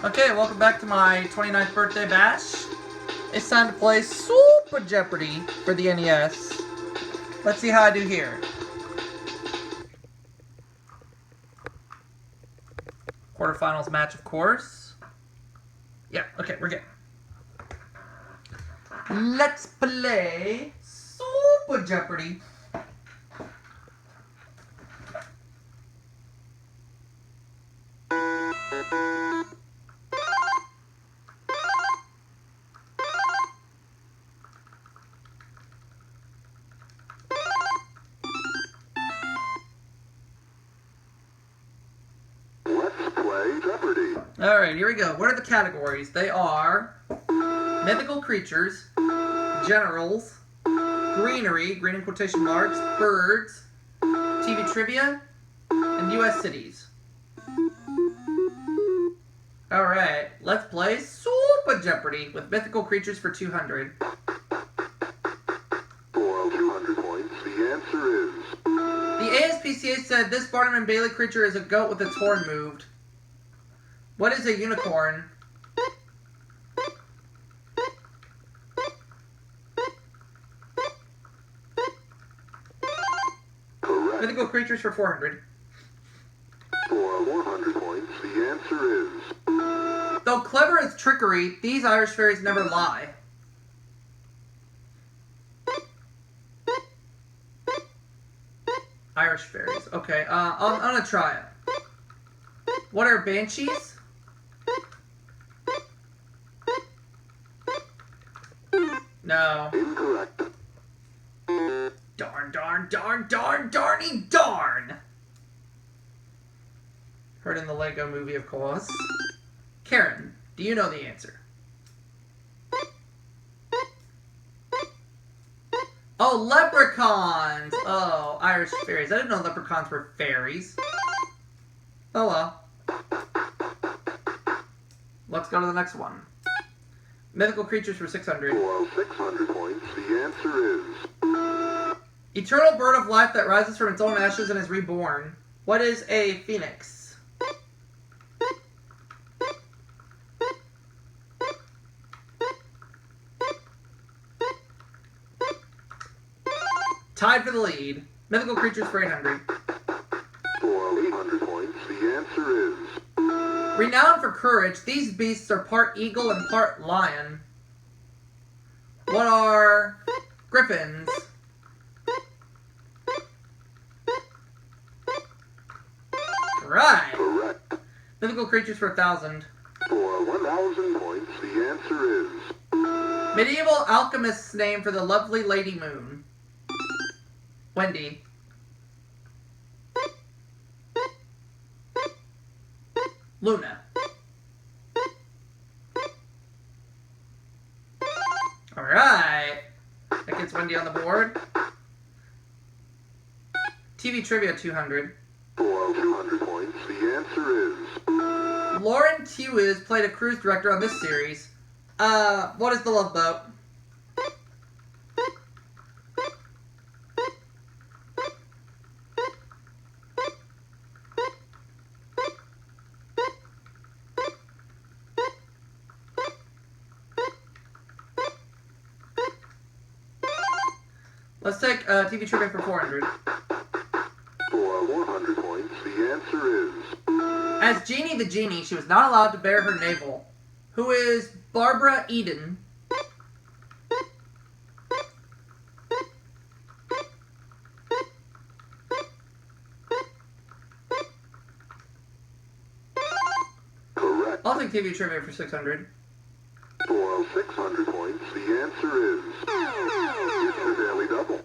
Okay, welcome back to my 29th birthday bash. It's time to play Super Jeopardy for the NES. Let's see how I do here. Quarterfinals match, of course. Yeah, okay, we're good. Let's play Super Jeopardy. Jeopardy. Alright, here we go. What are the categories? They are mythical creatures, generals, greenery, green in quotation marks, birds, TV trivia, and US cities. Alright, let's play Super Jeopardy with mythical creatures for 200. For 200 points, the answer is... The ASPCA said this Barnum and Bailey creature is a goat with its horn moved. What is a unicorn? Correct. Mythical creatures for 400. For 100 points, the answer is... Though clever as trickery, these Irish fairies never lie. Irish fairies. Okay, I'm gonna try it. What are banshees? No. Incorrect. Darn, darn, darn, darn, darny, darn! Heard in the Lego movie, of course. Karen, do you know the answer? Oh, leprechauns! Oh, Irish fairies. I didn't know leprechauns were fairies. Oh well. Let's go to the next one. Mythical creatures for 600. For 600 points, the answer is... Eternal bird of life that rises from its own ashes and is reborn. What is a phoenix? Tied for the lead. Mythical creatures for 800. For 800 points, the answer is... Renowned for courage, these beasts are part eagle and part lion. What are griffins? Right. Correct. Mythical creatures for 1,000. For 1,000 points, the answer is... Medieval alchemist's name for the lovely Lady Moon. Wendy. Luna. Alright. That gets Wendy on the board. TV trivia 200. For 200 points, the answer is... Lauren Tewiz played a cruise director on this series. What is the Love Boat? Let's take TV trivia for 400. For 100 points, the answer is... As Jeannie the Genie, she was not allowed to bare her navel. Who is Barbara Eden? Correct. I'll take TV trivia for 600. For 600 points, the answer is... It's a daily double.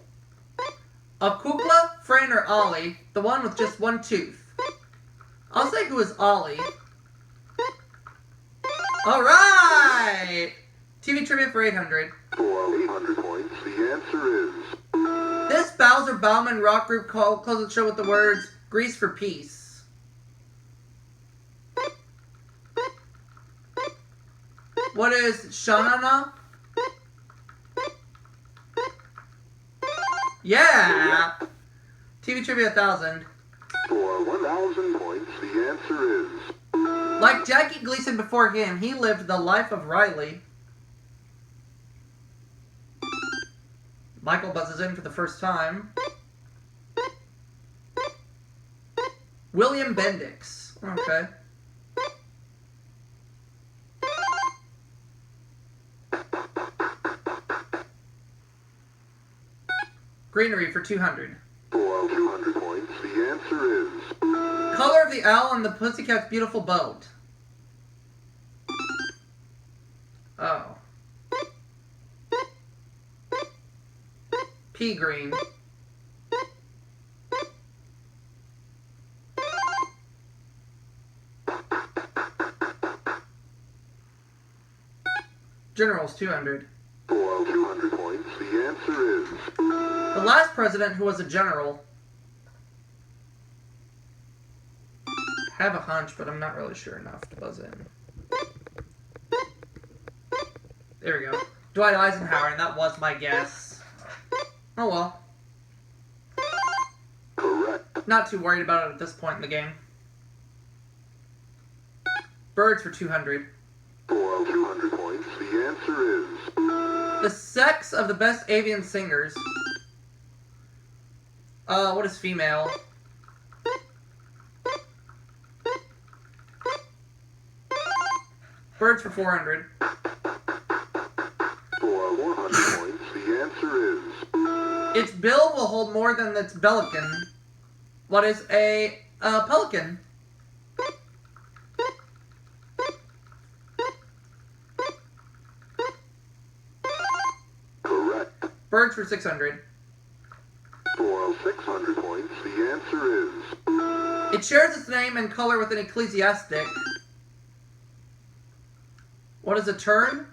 Of Kukla, Fran, or Ollie, the one with just one tooth. I'll say who is Ollie. Alright! TV trivia for 800. For 800 points, the answer is... This Bowser Bauman rock group closes the show with the words, Grease for Peace. What is Shanana? Yeah! TV trivia 1,000. For 1,000 points, the answer is... Like Jackie Gleason before him, he lived the life of Riley. Michael buzzes in for the first time. William Bendix. Okay. Greenery for 200. For 200 points, the answer is... Color of the owl on the Pussycat's beautiful boat. Oh. Pea green. Generals, 200. For 200 points, the answer is... The last president who was a general. I have a hunch, but I'm not really sure enough to buzz in. There we go. Dwight Eisenhower, and that was my guess. Oh well. Correct. Not too worried about it at this point in the game. Birds for 200. For 200 points, the answer is... The sex of the best avian singers. What is female? Birds for 400. For 400 points, the answer is... Its bill will hold more than its pelican. What is a pelican? Correct. Birds for 600. For 600 points, the answer is... It shares its name and color with an ecclesiastic. What is a tern?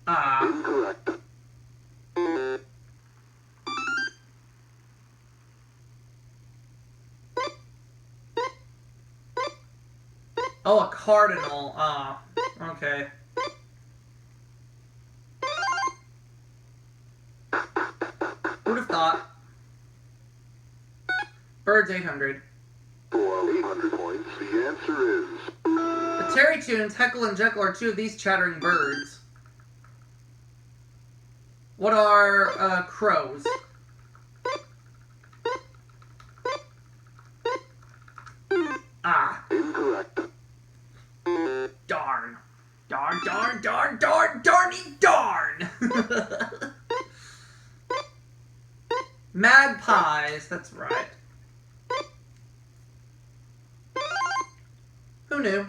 Ah. Incorrect. Oh, a cardinal. Ah. Okay. Who'd have thought? Birds 800. For 800 points, the answer is... The Terry Tunes, Heckle and Jekyll are two of these chattering birds. What are crows? Ah. Incorrect. Darn. Darn, darn, darn, darn, darny darn! Magpies, that's right. Who knew?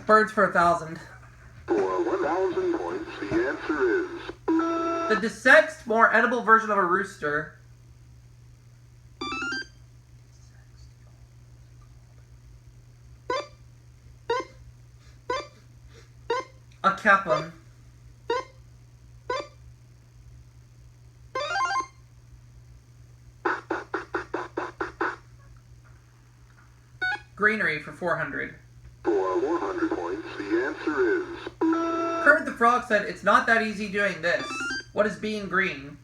Birds for 1,000. For 1,000 points, the answer is... The desexed, more edible version of a rooster. A capon. Greenery for 400. For 400 points, the answer is... Kermit the Frog said, "It's not that easy doing this. What is being green?"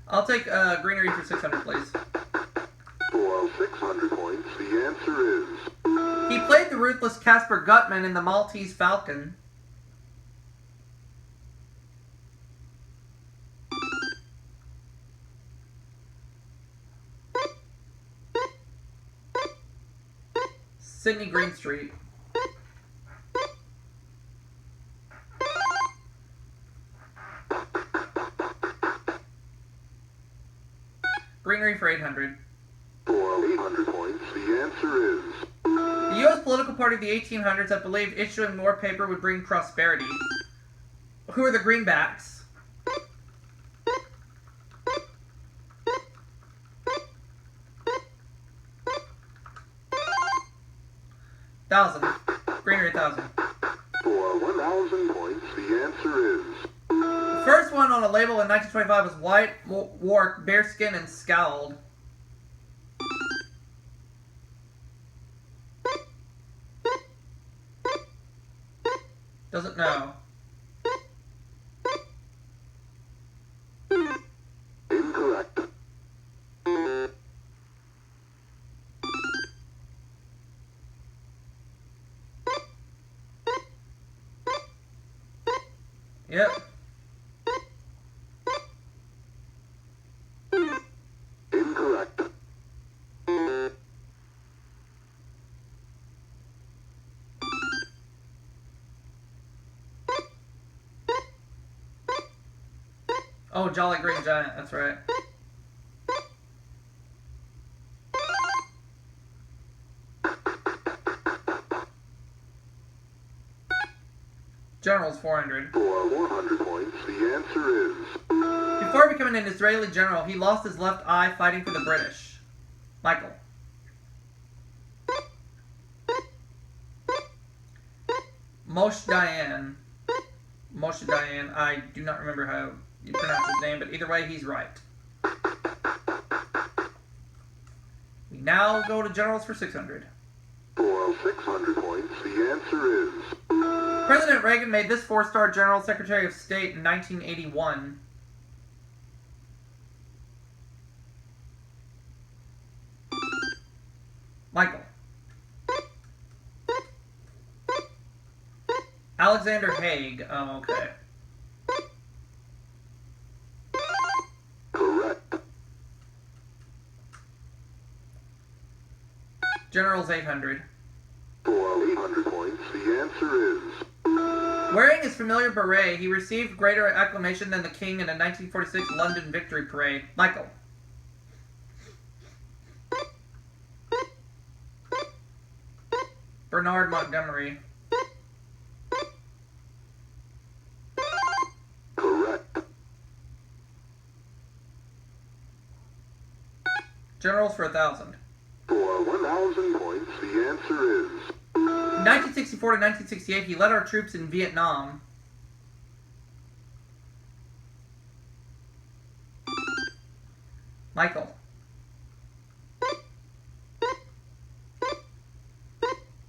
I'll take greenery for 600, please. For 600 points, the answer is... He played the ruthless Casper Gutman in The Maltese Falcon. Sydney Greenstreet. Greenery for 800. For 800 points, the answer is... The U.S. political party of the 1800s that believed issuing more paper would bring prosperity. Who are the greenbacks? Thousand. Greenery 1,000. For 1,000 points, the answer is... The First one on a label in 1925 was white, wore bearskin, and scowled. Doesn't know. Incorrect. Yep. Incorrect. Oh, Jolly Green Giant, that's right. General's 400. For 100 points, the answer is... Before becoming an Israeli general, he lost his left eye fighting for the British. Michael. Moshe Dayan. Moshe Dayan. I do not remember how you pronounce his name, but either way, he's right. We now go to generals for 600. For 600 points, the answer is... President Reagan made this 4-star general Secretary of State in 1981. Michael. Alexander Haig. Oh, okay. Correct. General's 800. For 800 points, the answer is... Wearing his familiar beret, he received greater acclamation than the king in the 1946 London Victory Parade. Michael. Bernard Montgomery. Correct. Generals for 1,000. For 1,000 points, the answer is... From 1964 to 1968, he led our troops in Vietnam. Michael.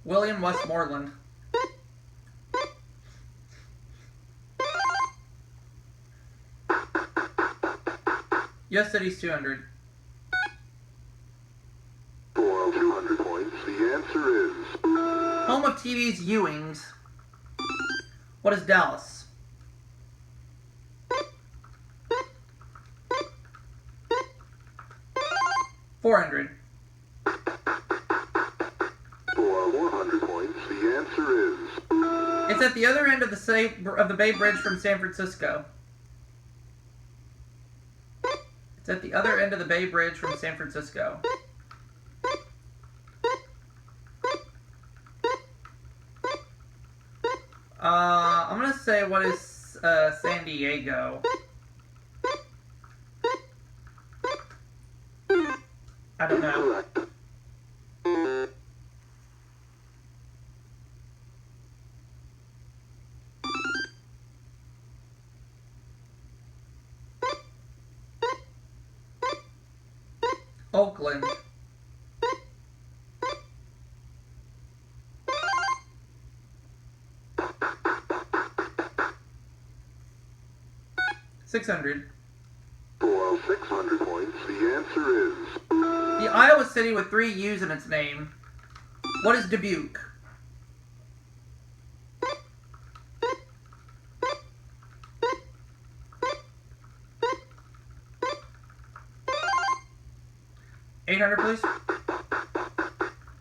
William Westmoreland. U.S. Cities 200. For 200 points, the answer is... Home of TV's Ewings. What is Dallas? $400. For 400 points, the answer is... It's at the other end of the Bay Bridge from San Francisco. It's at the other end of the Bay Bridge from San Francisco. I'm gonna say, what is San Diego? I don't know. Correct. Oakland. $600. For 600 points, the answer is... The Iowa city with 3 U's in its name. What is Dubuque? $800, please.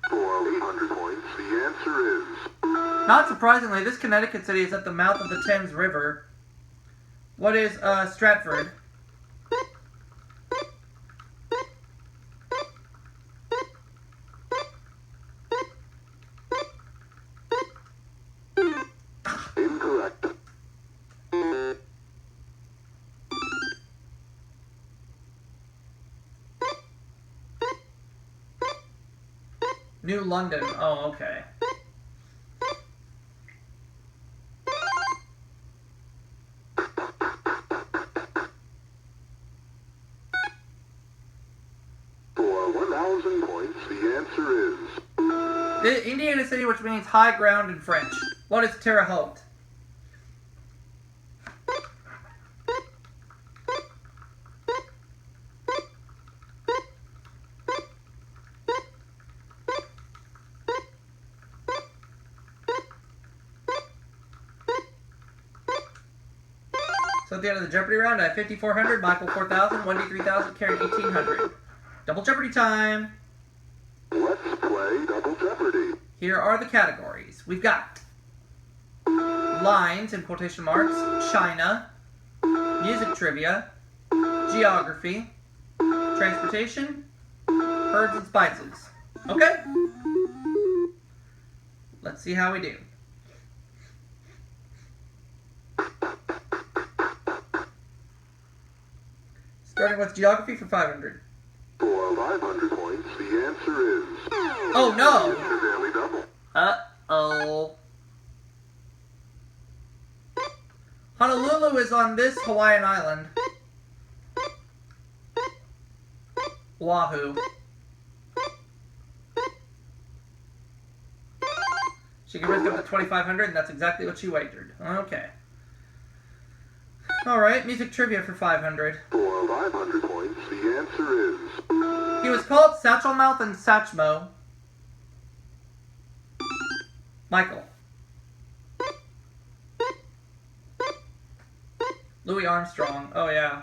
For 800 points, the answer is... Not surprisingly, this Connecticut city is at the mouth of the Thames River. What is Stratford? Incorrect. New London. Oh, okay. 1,000 points. The answer is The Indiana City, which means high ground in French. What is Terre Haute? So at the end of the Jeopardy round, I have 5,400, Michael 4,000, Wendy 3,000, Karen 1,800. Double Jeopardy time! Let's play Double Jeopardy. Here are the categories. We've got lines in quotation marks, China, music trivia, geography, transportation, herbs and spices. Okay? Let's see how we do. Starting with geography for 500. For 500 points, the answer is Oh no! it's a daily double. Uh-oh. Honolulu is on this Hawaiian island. Oahu. She can risk up to 2,500, and that's exactly what she wagered. Okay. Alright, music trivia for 500. For 500 points, the answer is He was called Satchelmouth and Satchmo. Michael. Louis Armstrong. Oh, yeah.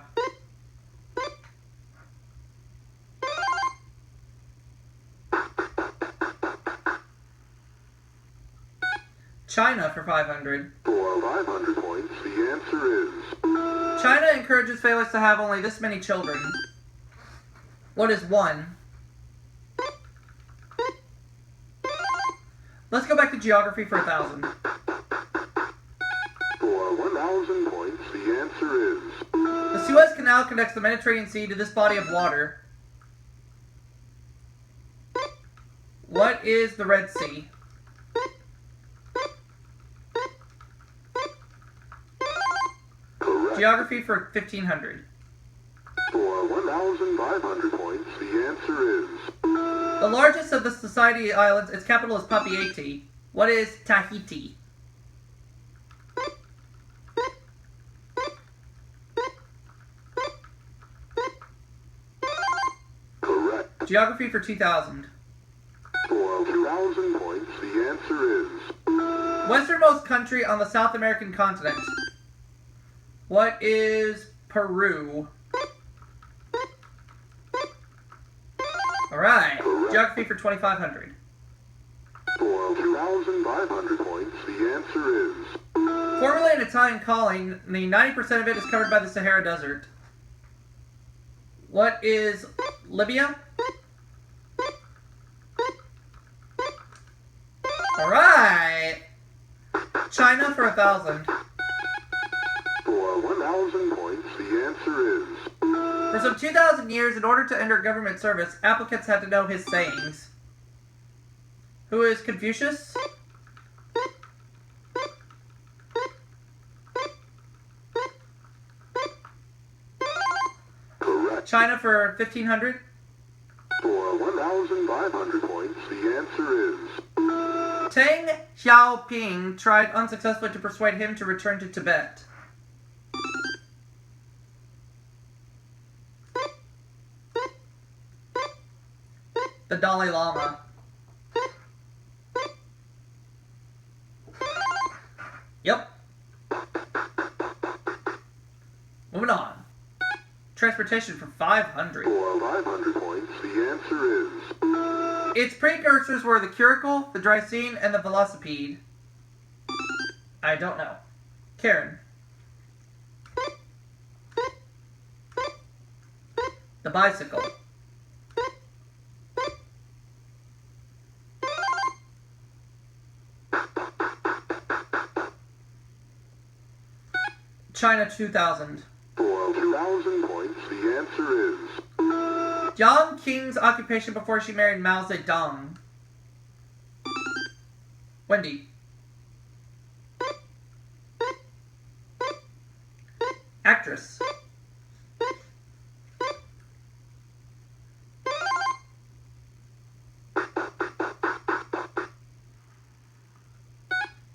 China for 500. for 500 points, the answer is China encourages families to have only this many children. What is one? Let's go back to geography for 1,000. For 1,000 points, the answer is The Suez Canal connects the Mediterranean Sea to this body of water. What is the Red Sea? correct. Geography for 1,500. For 1,500 points, the answer is The largest of the Society Islands, its capital is Papeete. What is Tahiti? correct. Geography for 2,000. For 2,000 points, the answer is Westernmost country on the South American continent. What is Peru? Alright. Geography for 2,500. for 2,500 points, the answer is Formerly an Italian colony, the 90% of it is covered by the Sahara Desert. What is Libya? Alright! China for 1,000. for 1,000 points, the answer is For some 2,000 years, in order to enter government service, applicants had to know his sayings. Who is Confucius? correct. China for 1,500. For 1,500 points, the answer is Tang Xiaoping tried unsuccessfully to persuade him to return to Tibet. The Dalai Lama. Yep. Moving on. Transportation for 500. for 500 points, the answer is Its precursors were the curricle, the Dreisene, and the velocipede. I don't know. Karen. The bicycle. China 2,000. for 2,000 points, the answer is Yang Qing's occupation before she married Mao Zedong. Wendy. Actress.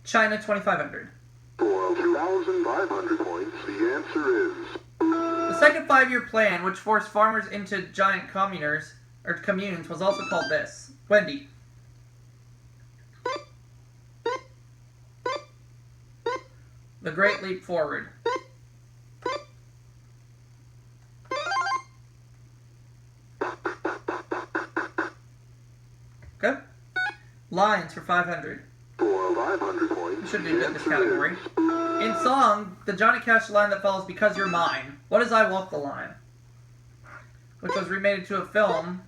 China, 2,500. For 2,500 points, the answer is... The second 5-year plan, which forced farmers into giant communes, was also called this. Wendy. The Great Leap Forward. Okay. Lines for 500. For 500 points, You should do good in this category. In song, the Johnny Cash line that follows "Because You're Mine." What is "I Walk the Line"? Which was made into a film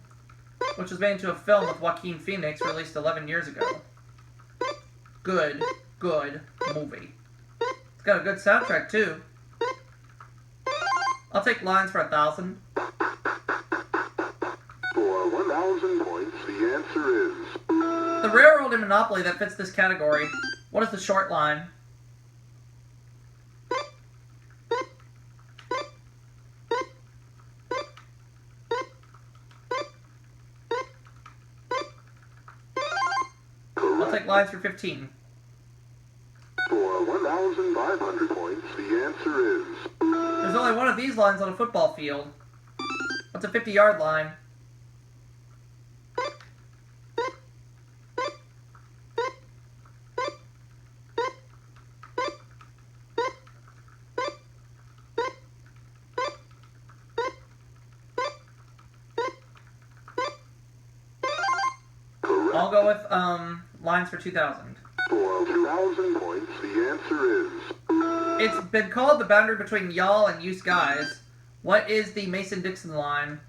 with Joaquin Phoenix, released 11 years ago. Good movie. It's got a good soundtrack too. I'll take lines for 1,000. For 1,000 points, the answer is... The railroad in Monopoly that fits this category. What is the short line? I'll take lines for 15. For 1,500 points, the answer is... There's only one of these lines on a football field. What's a 50-yard line? I'll go with lines for 2,000. For 2,000 points, the answer is... It's been called the boundary between y'all and you guys. What is the Mason-Dixon line?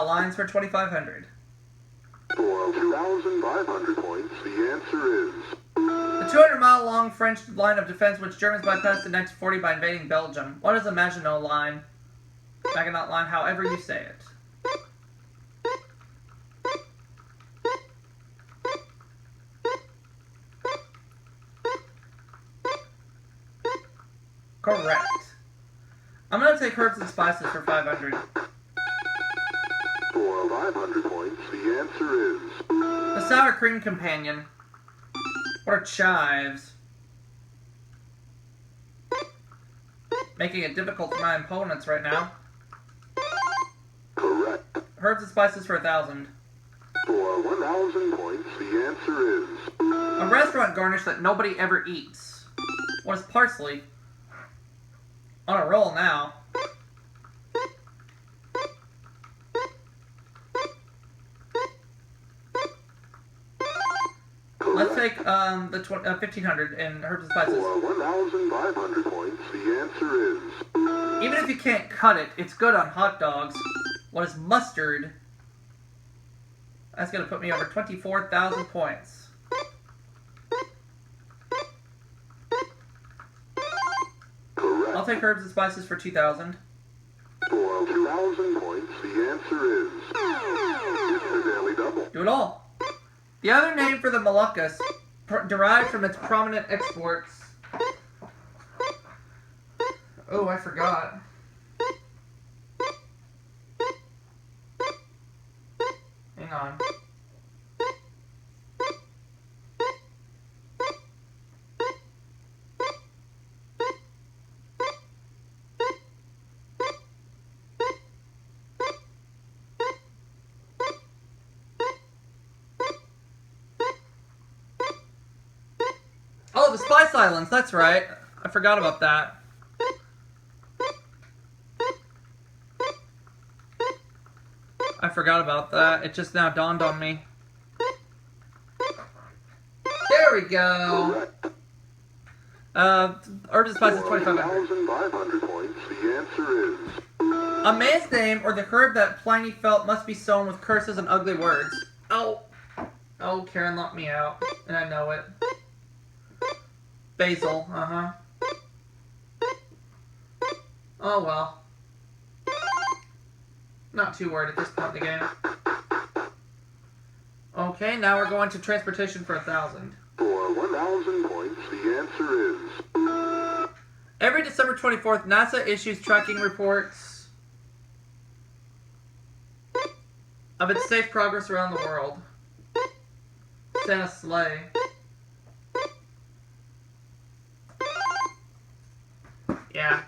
Lines for 2,500. For 2,500 points, the answer is... The 200-mile-long French line of defense which Germans bypassed in 1940 by invading Belgium. What is the Maginot Line? Maginot Line, however you say it. Correct. I'm going to take Herbs and Spices for 500. For 500 points, the answer is... The Sour Cream Companion. What are chives? Making it difficult for my opponents right now. Correct. Herbs and Spices for 1,000. For 1,000 points, the answer is... A restaurant garnish that nobody ever eats. What is parsley? On a roll now. Let's take the 1,500 and Herbs and Spices. For 1,500 points, the answer is... Even if you can't cut it, it's good on hot dogs. What is mustard? That's going to put me over 24,000 points. Correct. I'll take Herbs and Spices for 2,000. For 2,000 points, the answer is... Mr. Daily Double. Do it all. The other name for the Moluccas, derived from its prominent exports... Oh, I forgot. Hang on. Oh, the Spice Islands, that's right. I forgot about that. I forgot about that. It just now dawned on me. There we go. Herbs and Spices, 2,500. 2,500 points, the answer is... A man's name or the herb that Pliny felt must be sown with curses and ugly words. Oh. Oh, Karen locked me out. And I know it. Basil, uh-huh. Oh, well. Not too worried at this point in the game. Okay. Okay, now we're going to transportation for 1,000. For 1,000 points, the answer is... Every December 24th, NASA issues tracking reports of its safe progress around the world. Santa's sleigh. Yeah.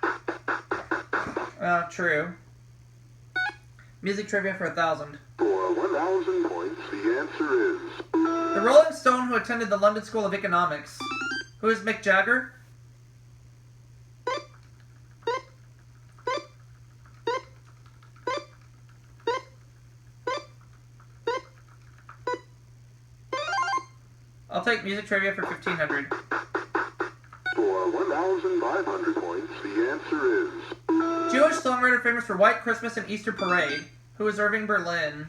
True. Music trivia for 1,000. For 1,000 points, the answer is... The Rolling Stone who attended the London School of Economics. Who is Mick Jagger? I'll take music trivia for 1,500. For 1,500 points, the answer is... Jewish songwriter famous for White Christmas and Easter Parade. Who is Irving Berlin?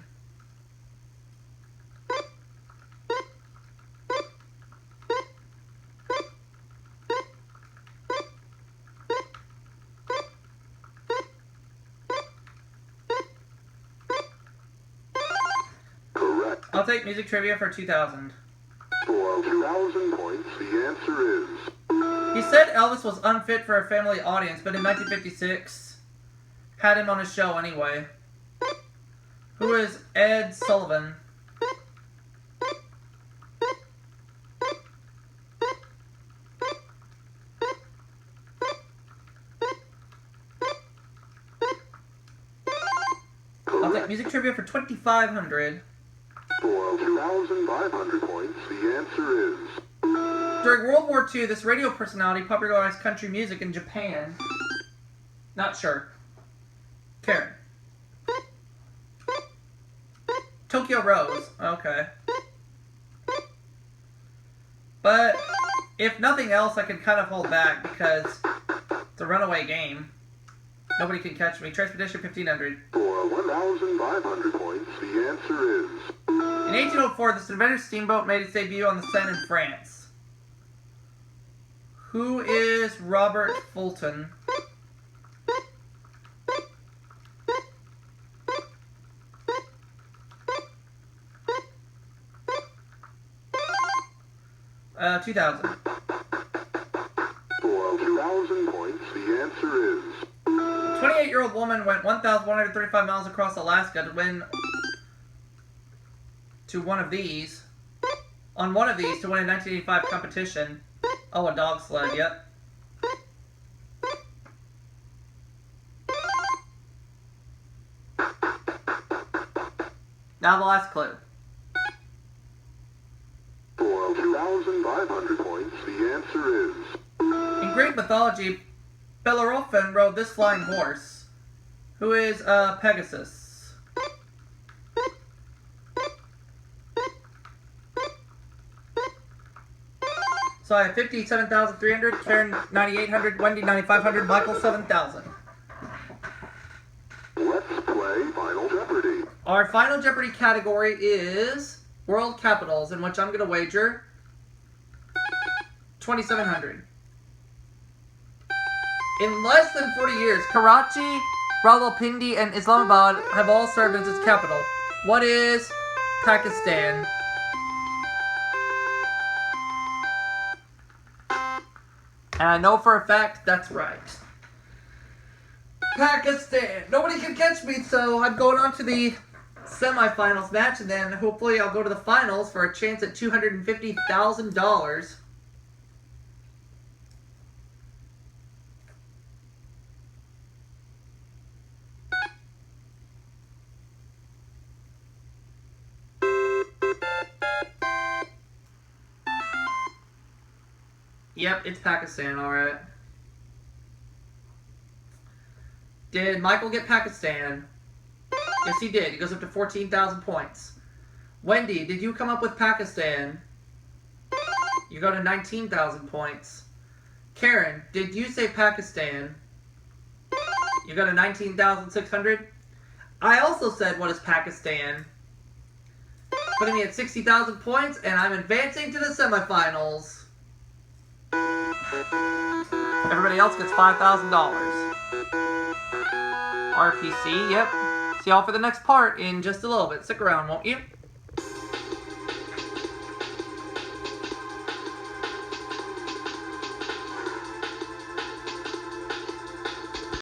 Correct. I'll take music trivia for 2,000. For 2,000 points, the answer is... He said Elvis was unfit for a family audience, but in 1956 had him on his show anyway. Who is Ed Sullivan? I'll take music trivia for 2,500. For 2,500 points, the answer is... During World War II, this radio personality popularized country music in Japan. Not sure. Karen. Tokyo Rose. Okay. But if nothing else, I can kind of hold back because it's a runaway game. Nobody can catch me. Transportation 1,500. For 1,500 points, the answer is... In 1804, the Stavanger steamboat made its debut on the Seine in France. Who is Robert Fulton? Uh, 2,000. For 2,000 points, the answer is... A 28-year-old woman went 1,135 miles across Alaska to win one of these to win a 1985 competition. Oh, a dog sled, yep. Now the last clue. For 2,500 points, the answer is... In Greek mythology, Bellerophon rode this flying horse. Who is Pegasus? So I have 57,300, Karen 9,800, Wendy 9,500, Michael 7,000. Let's play Final Jeopardy. Our Final Jeopardy category is World Capitals, in which I'm going to wager 2,700. In less than 40 years, Karachi, Rawalpindi, and Islamabad have all served as its capital. What is Pakistan? And I know for a fact that's right. Pakistan. Nobody can catch me, so I'm going on to the semifinals match, and then hopefully I'll go to the finals for a chance at $250,000. Yep, it's Pakistan, alright. Did Michael get Pakistan? Yes, he did. He goes up to 14,000 points. Wendy, did you come up with Pakistan? You go to 19,000 points. Karen, did you say Pakistan? You go to 19,600. I also said, what is Pakistan? Putting me at 60,000 points, and I'm advancing to the semifinals. Everybody else gets $5,000. RPC, yep. See y'all for the next part in just a little bit. Stick around, won't you?